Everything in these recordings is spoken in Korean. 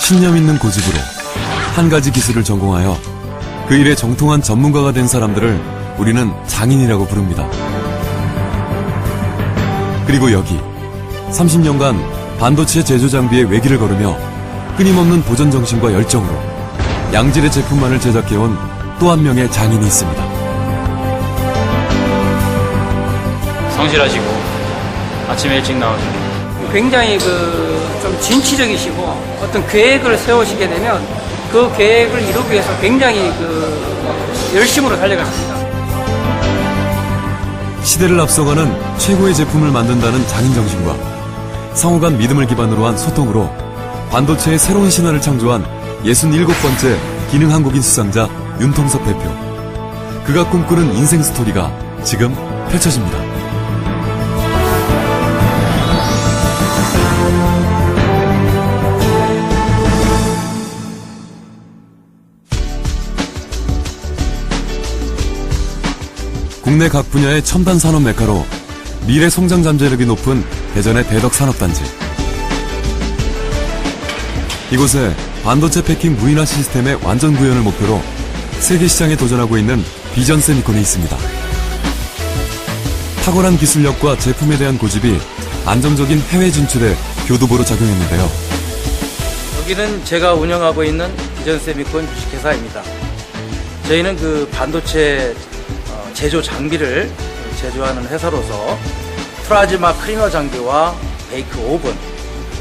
신념 있는 고집으로 한 가지 기술을 전공하여 그 일에 정통한 전문가가 된 사람들을 우리는 장인이라고 부릅니다. 그리고 여기 30년간 반도체 제조 장비의 외길을 걸으며 끊임없는 도전 정신과 열정으로 양질의 제품만을 제작해온 또 한 명의 장인이 있습니다. 성실하시고 아침에 일찍 나오시고 굉장히 좀 진취적이시고 어떤 계획을 세우시게 되면 그 계획을 이루기 위해서 굉장히 열심으로 달려가십니다. 시대를 앞서가는 최고의 제품을 만든다는 장인 정신과 상호 간 믿음을 기반으로 한 소통으로 반도체의 새로운 신화를 창조한 67번째 기능 한국인 수상자 윤통섭 대표. 그가 꿈꾸는 인생 스토리가 지금 펼쳐집니다. 국내 각 분야의 첨단 산업 메카로 미래 성장 잠재력이 높은 대전의 대덕 산업단지. 이곳에 반도체 패킹 무인화 시스템의 완전 구현을 목표로 세계 시장에 도전하고 있는 비전 세미콘이 있습니다. 탁월한 기술력과 제품에 대한 고집이 안정적인 해외 진출에 교두보로 작용했는데요. 여기는 제가 운영하고 있는 비전 세미콘 주식회사입니다. 저희는 반도체 제조 장비를 제조하는 회사로서 플라즈마 클리너 장비와 베이크 오븐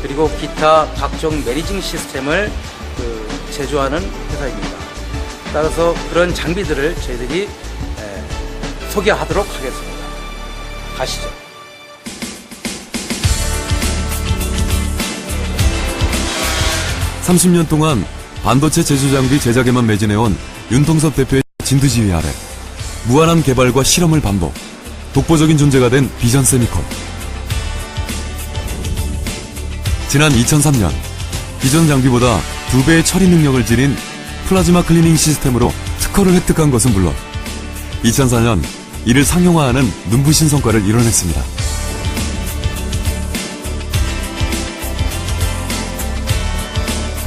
그리고 기타 각종 매니징 시스템을 제조하는 회사입니다. 따라서 그런 장비들을 저희들이 소개하도록 하겠습니다. 가시죠. (30년) 동안 반도체 제조 장비 제작에만 매진해온 윤통섭 대표의 진두지휘 아래 무한한 개발과 실험을 반복, 독보적인 존재가 된 비전 세미콘. 지난 2003년 기존 장비보다 2배의 처리 능력을 지닌 플라즈마 클리닝 시스템으로 특허를 획득한 것은 물론 2004년 이를 상용화하는 눈부신 성과를 이뤄냈습니다.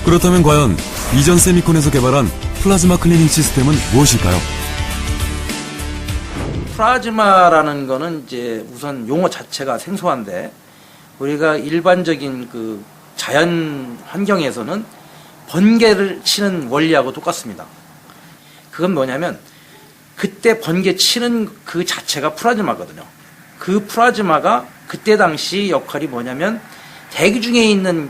그렇다면 과연 비전 세미콘에서 개발한 플라즈마 클리닝 시스템은 무엇일까요? 플라즈마라는 거는 이제 우선 용어 자체가 생소한데 우리가 일반적인 자연 환경에서는 번개를 치는 원리하고 똑같습니다. 그건 뭐냐면 그때 번개 치는 그 자체가 플라즈마거든요. 그 플라즈마가 그때 당시 역할이 뭐냐면 대기 중에 있는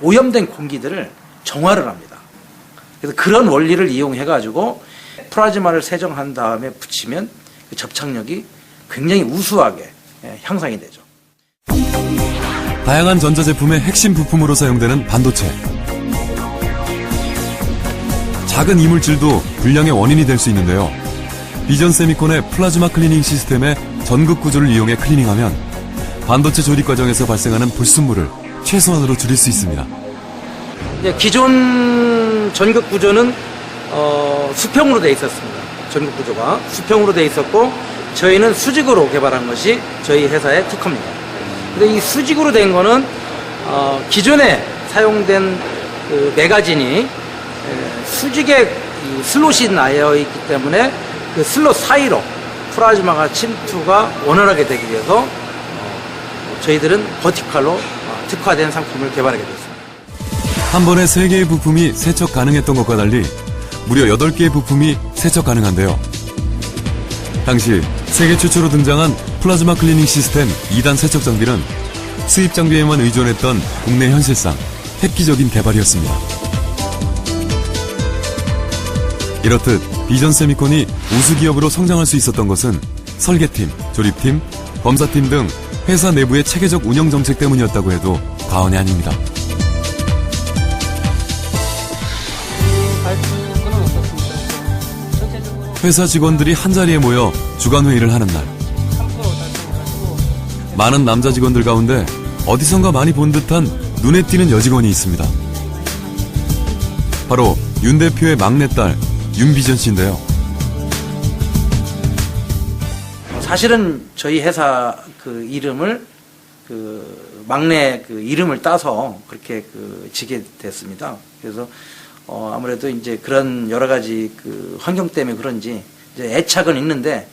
오염된 공기들을 정화를 합니다. 그래서 그런 원리를 이용해가지고 플라즈마를 세정한 다음에 붙이면 그 접착력이 굉장히 우수하게 향상이 되죠. 다양한 전자제품의 핵심 부품으로 사용되는 반도체. 작은 이물질도 불량의 원인이 될 수 있는데요. 비전 세미콘의 플라즈마 클리닝 시스템의 전극 구조를 이용해 클리닝하면 반도체 조립 과정에서 발생하는 불순물을 최소한으로 줄일 수 있습니다. 기존 전극 구조는 수평으로 되어 있었습니다. 전극 구조가 수평으로 되어 있었고 저희는 수직으로 개발한 것이 저희 회사의 특허입니다. 근데 이 수직으로 된 거는 기존에 사용된 매거진이 수직에 슬롯이 나여 있기 때문에 그 슬롯 사이로 플라즈마가 침투가 원활하게 되기 위해서 저희들은 버티컬로 특화된 상품을 개발하게 됐습니다. 한 번에 3개의 부품이 세척 가능했던 것과 달리 무려 8개의 부품이 세척 가능한데요. 당시 세계 최초로 등장한 플라즈마 클리닝 시스템 2단 세척 장비는 수입 장비에만 의존했던 국내 현실상 획기적인 개발이었습니다. 이렇듯 비전 세미콘이 우수기업으로 성장할 수 있었던 것은 설계팀, 조립팀, 검사팀 등 회사 내부의 체계적 운영 정책 때문이었다고 해도 과언이 아닙니다. 회사 직원들이 한자리에 모여 주간회의를 하는 날. 많은 남자 직원들 가운데 어디선가 많이 본 듯한 눈에 띄는 여직원이 있습니다. 바로 윤 대표의 막내딸 윤비전 씨인데요. 사실은 저희 회사 이름을 그 막내 그 이름을 따서 그렇게 그 지게 됐습니다. 그래서 아무래도 이제 그런 여러 가지 그 환경 때문에 그런지 이제 애착은 있는데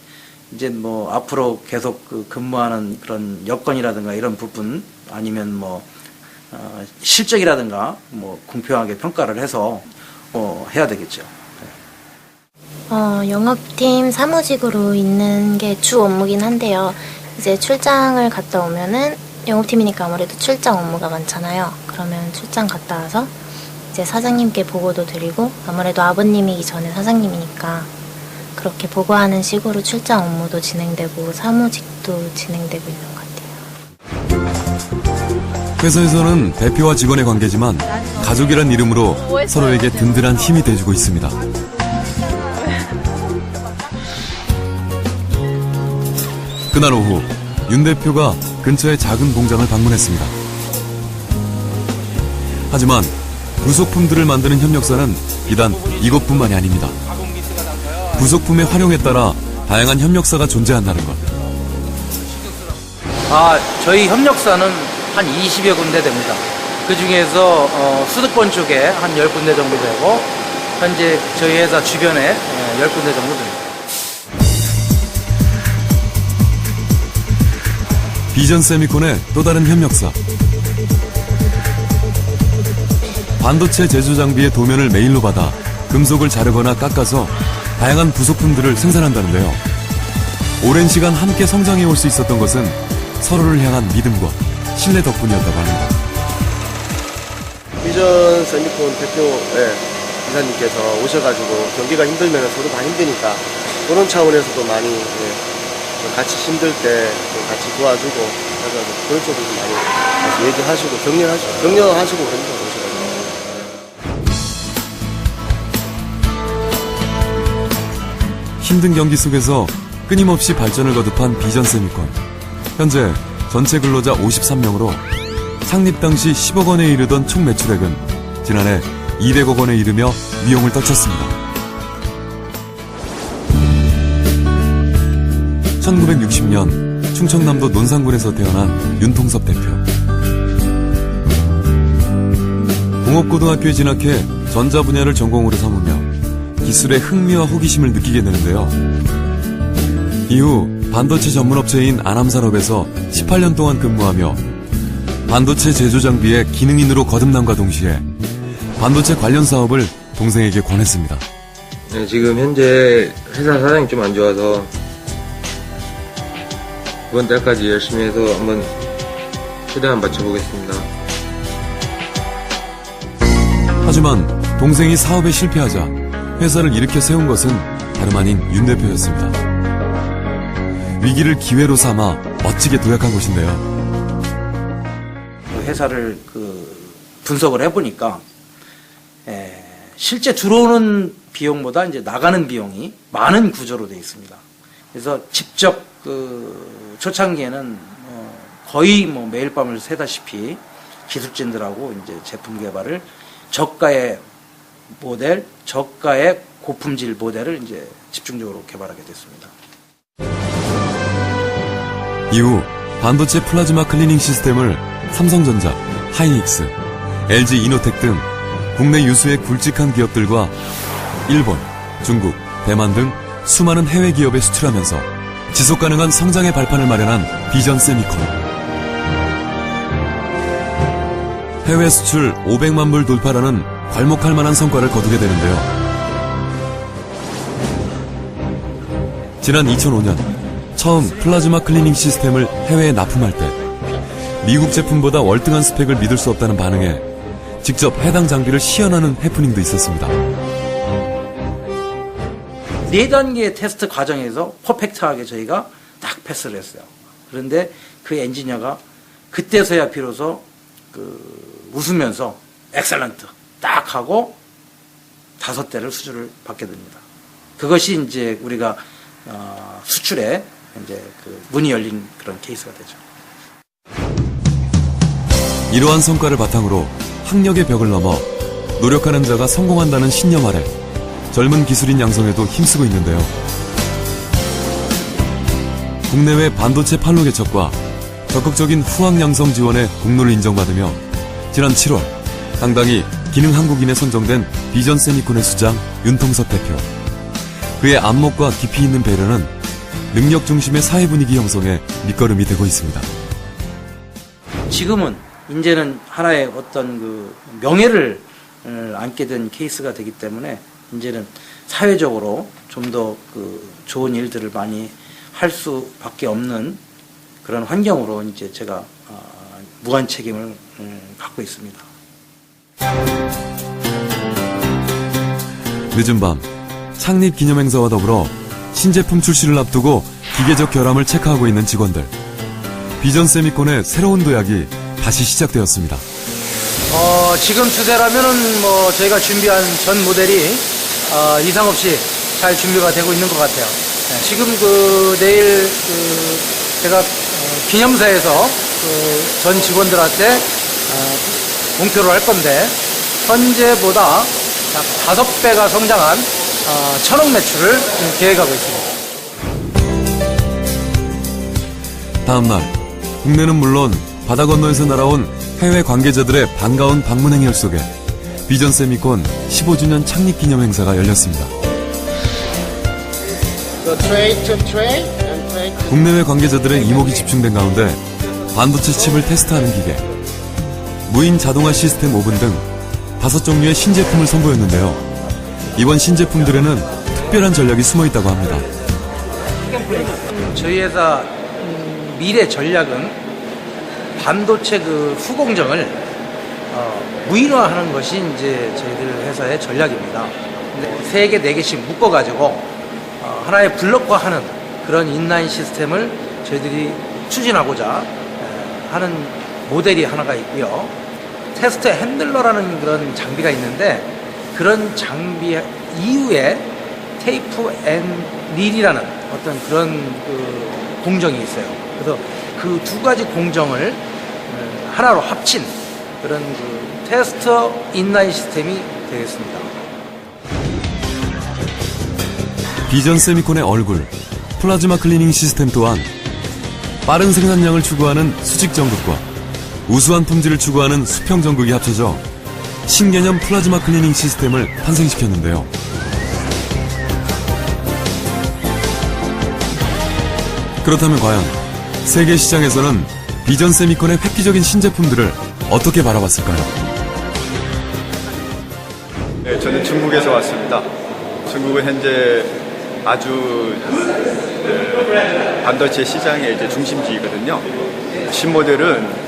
이제 뭐 앞으로 계속 그 근무하는 그런 여건이라든가 이런 부분 아니면 뭐 실적이라든가 뭐 공평하게 평가를 해서 해야 되겠죠. 영업팀 사무직으로 있는 게 주 업무긴 한데요. 이제 출장을 갔다 오면은 영업팀이니까 아무래도 출장 업무가 많잖아요. 그러면 출장 갔다 와서 이제 사장님께 보고도 드리고 아무래도 아버님이기 전에 사장님이니까 그렇게 보고하는 식으로 출장 업무도 진행되고 사무직도 진행되고 있는 것 같아요. 회사에서는 대표와 직원의 관계지만 가족이란 이름으로 서로에게 든든한 힘이 돼주고 있습니다. 그날 오후 윤 대표가 근처의 작은 공장을 방문했습니다. 하지만 부속품들을 만드는 협력사는 비단 이것뿐만이 아닙니다. 부속품의 활용에 따라 다양한 협력사가 존재한다는 것. 저희 협력사는 한 20여 군데 됩니다. 그 중에서 수도권 쪽에 한 10군데 정도 되고 현재 저희 회사 주변에 10군데 정도 됩니다. 비전세미콘의 또 다른 협력사. 반도체 제조 장비의 도면을 메일로 받아 금속을 자르거나 깎아서 다양한 부속품들을 생산한다는데요. 오랜 시간 함께 성장해 올 수 있었던 것은 서로를 향한 믿음과 신뢰 덕분이었다고 합니다. 비전 세미콘 대표의 이사님께서 오셔가지고 경기가 힘들면 서로 다 힘드니까 그런 차원에서도 많이 같이 힘들 때 같이 도와주고 그런 쪽으로 많이 같이 얘기하시고 격려하시고 그러니까 오셔가지고. 힘든 경기 속에서 끊임없이 발전을 거듭한 비전세미콘. 현재 전체 근로자 53명으로 창립 당시 10억 원에 이르던 총 매출액은 지난해 200억 원에 이르며 위용을 떨쳤습니다. 1960년 충청남도 논산군에서 태어난 윤통섭 대표. 공업고등학교에 진학해 전자 분야를 전공으로 삼으며 기술의 흥미와 호기심을 느끼게 되는데요. 이후 반도체 전문업체인 아남산업에서 18년 동안 근무하며 반도체 제조 장비의 기능인으로 거듭남과 동시에 반도체 관련 사업을 동생에게 권했습니다. 네, 지금 현재 회사 사정이 좀 안 좋아서 이번 달까지 열심히 해서 한번 최대한 맞춰보겠습니다. 하지만 동생이 사업에 실패하자 회사를 일으켜 세운 것은 다름 아닌 윤 대표였습니다. 위기를 기회로 삼아 멋지게 도약한 곳인데요. 회사를 분석을 해보니까 실제 들어오는 비용보다 이제 나가는 비용이 많은 구조로 되어 있습니다. 그래서 직접 초창기에는 거의 매일 밤을 새다시피 기술진들하고 이제 제품 개발을 저가의 모델, 저가의 고품질 모델을 이제 집중적으로 개발하게 됐습니다. 이후 반도체 플라즈마 클리닝 시스템을 삼성전자, 하이닉스, LG 이노텍 등 국내 유수의 굵직한 기업들과 일본, 중국, 대만 등 수많은 해외 기업에 수출하면서 지속가능한 성장의 발판을 마련한 비전세미콘. 해외 수출 500만 불 돌파라는 괄목할 만한 성과를 거두게 되는데요. 지난 2005년 처음 플라즈마 클리닝 시스템을 해외에 납품할 때 미국 제품보다 월등한 스펙을 믿을 수 없다는 반응에 직접 해당 장비를 시연하는 해프닝도 있었습니다. 4단계의 테스트 과정에서 퍼펙트하게 저희가 딱 패스를 했어요. 그런데 그 엔지니어가 그때서야 비로소 웃으면서 엑셀런트 딱 하고 5대를 수주를 받게 됩니다. 그것이 이제 우리가 수출에 이제 문이 열린 그런 케이스가 되죠. 이러한 성과를 바탕으로 학력의 벽을 넘어 노력하는 자가 성공한다는 신념 아래 젊은 기술인 양성에도 힘쓰고 있는데요. 국내외 반도체 판로 개척과 적극적인 후학 양성 지원에 공로를 인정받으며 지난 7월 당당히 기능 한국인에 선정된 비전 세미콘의 수장 윤통섭 대표. 그의 안목과 깊이 있는 배려는 능력 중심의 사회 분위기 형성에 밑거름이 되고 있습니다. 지금은 이제는 하나의 어떤 그 명예를 안게 된 케이스가 되기 때문에 이제는 사회적으로 좀 더 그 좋은 일들을 많이 할 수밖에 없는 그런 환경으로 이제 제가 무한 책임을 갖고 있습니다. 늦은 밤 창립 기념행사와 더불어 신제품 출시를 앞두고 기계적 결함을 체크하고 있는 직원들. 비전 세미콘의 새로운 도약이 다시 시작되었습니다. 지금 추세라면은 뭐 저희가 준비한 전 모델이 이상 없이 잘 준비가 되고 있는 것 같아요. 지금 내일 제가 기념사에서 전 직원들한테 공표를 할 건데 현재보다 약 5배가 성장한 1,000억 매출을 계획하고 있습니다. 다음날 국내는 물론 바다 건너에서 날아온 해외 관계자들의 반가운 방문 행렬 속에 비전 세미콘 15주년 창립 기념 행사가 열렸습니다. 국내외 관계자들의 이목이 집중된 가운데 반도체 칩을 테스트하는 기계, 무인 자동화 시스템 오븐 등 5종류의 신제품을 선보였는데요. 이번 신제품들에는 특별한 전략이 숨어 있다고 합니다. 저희 회사 미래 전략은 반도체 후공정을 무인화하는 것이 이제 저희들 회사의 전략입니다. 근데 3개, 4개씩 묶어가지고 하나의 블록화하는 그런 인라인 시스템을 저희들이 추진하고자 하는 모델이 하나가 있고요. 테스트 핸들러라는 그런 장비가 있는데 그런 장비 이후에 테이프 앤 릴이라는 어떤 그런 공정이 있어요. 그래서 그 2가지 공정을 하나로 합친 그런 테스터 인라인 시스템이 되겠습니다. 비전 세미콘의 얼굴, 플라즈마 클리닝 시스템 또한 빠른 생산량을 추구하는 수직 전극과 우수한 품질을 추구하는 수평 전극이 합쳐져 신개념 플라즈마 클리닝 시스템을 탄생시켰는데요. 그렇다면 과연 세계 시장에서는 비전 세미콘의 획기적인 신제품들을 어떻게 바라봤을까요? 네, 저는 중국에서 왔습니다. 중국은 현재 아주 반도체 시장의 이제 중심지이거든요. 신모델은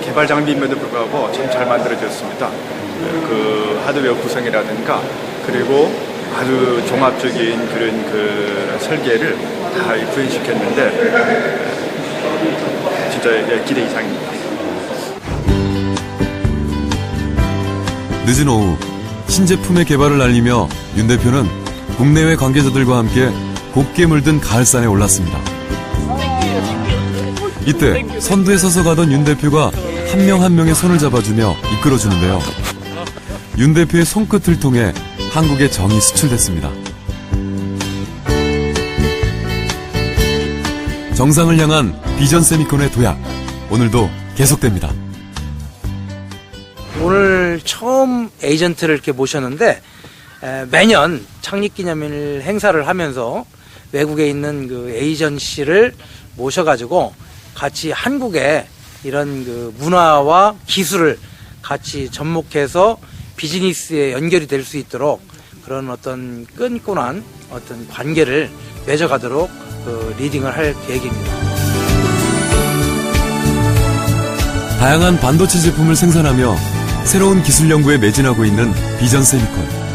개발 장비임에도 불구하고 참 잘 만들어졌습니다. 그 하드웨어 구성이라든가 그리고 아주 종합적인 그런 설계를 다 구현시켰는데 진짜 기대 이상입니다. 늦은 오후 신제품의 개발을 알리며 윤 대표는 국내외 관계자들과 함께 곱게 물든 가을산에 올랐습니다. 이때 선두에 서서 가던 윤 대표가 한 명 한 명의 손을 잡아주며 이끌어주는데요. 윤 대표의 손끝을 통해 한국의 정이 수출됐습니다. 정상을 향한 비전 세미콘의 도약, 오늘도 계속됩니다. 오늘 처음 에이전트를 이렇게 모셨는데 매년 창립기념일 행사를 하면서 외국에 있는 에이전시를 모셔가지고 같이 한국의 이런 문화와 기술을 같이 접목해서 비즈니스에 연결이 될 수 있도록 그런 어떤 끈끈한 어떤 관계를 맺어가도록 리딩을 할 계획입니다. 다양한 반도체 제품을 생산하며 새로운 기술 연구에 매진하고 있는 비전 세미콘.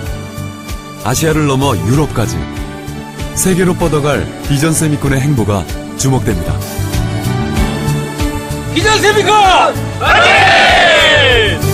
아시아를 넘어 유럽까지 세계로 뻗어갈 비전 세미콘의 행보가 주목됩니다. 비전 세미콘! 화이팅!